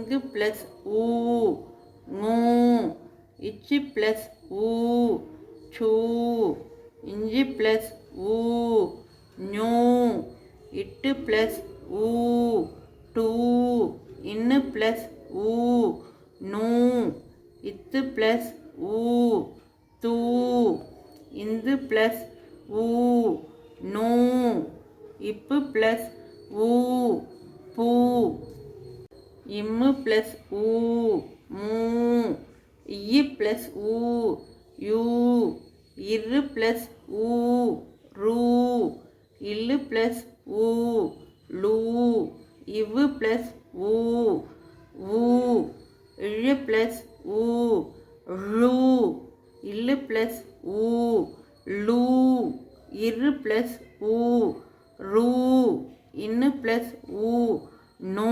இங்கு ப்ளஸ் ஊ ஙூ இச்சு ப்ளஸ் ஊ சூ இஞ்சி ப்ளஸ் ஊ ஞூ இட்டு ப்ளஸ் ஊ டூ இன்னு ப்ளஸ் ஊ நூ இத்து ப்ளஸ் ஊ தூ இந்து ப்ளஸ் ஊ நூ இப்பு ப்ளஸ் ஊ பூ இம்மு ப்ளஸ் ஊ மூ இய்யு ப்ளஸ் ஊ யூ இரு ப்ளஸ் ஊ ரூ இல்லு ப்ளஸ் ஊ லூ இவ்வு ப்ளஸ் ஊ ஊ இழு ப்ளஸ் ஊ ழூ இல்லு ப்ளஸ் ஊ லூ இரு ப்ளஸ் ஊ ரூ இன்னு ப்ளஸ் ஊ நூ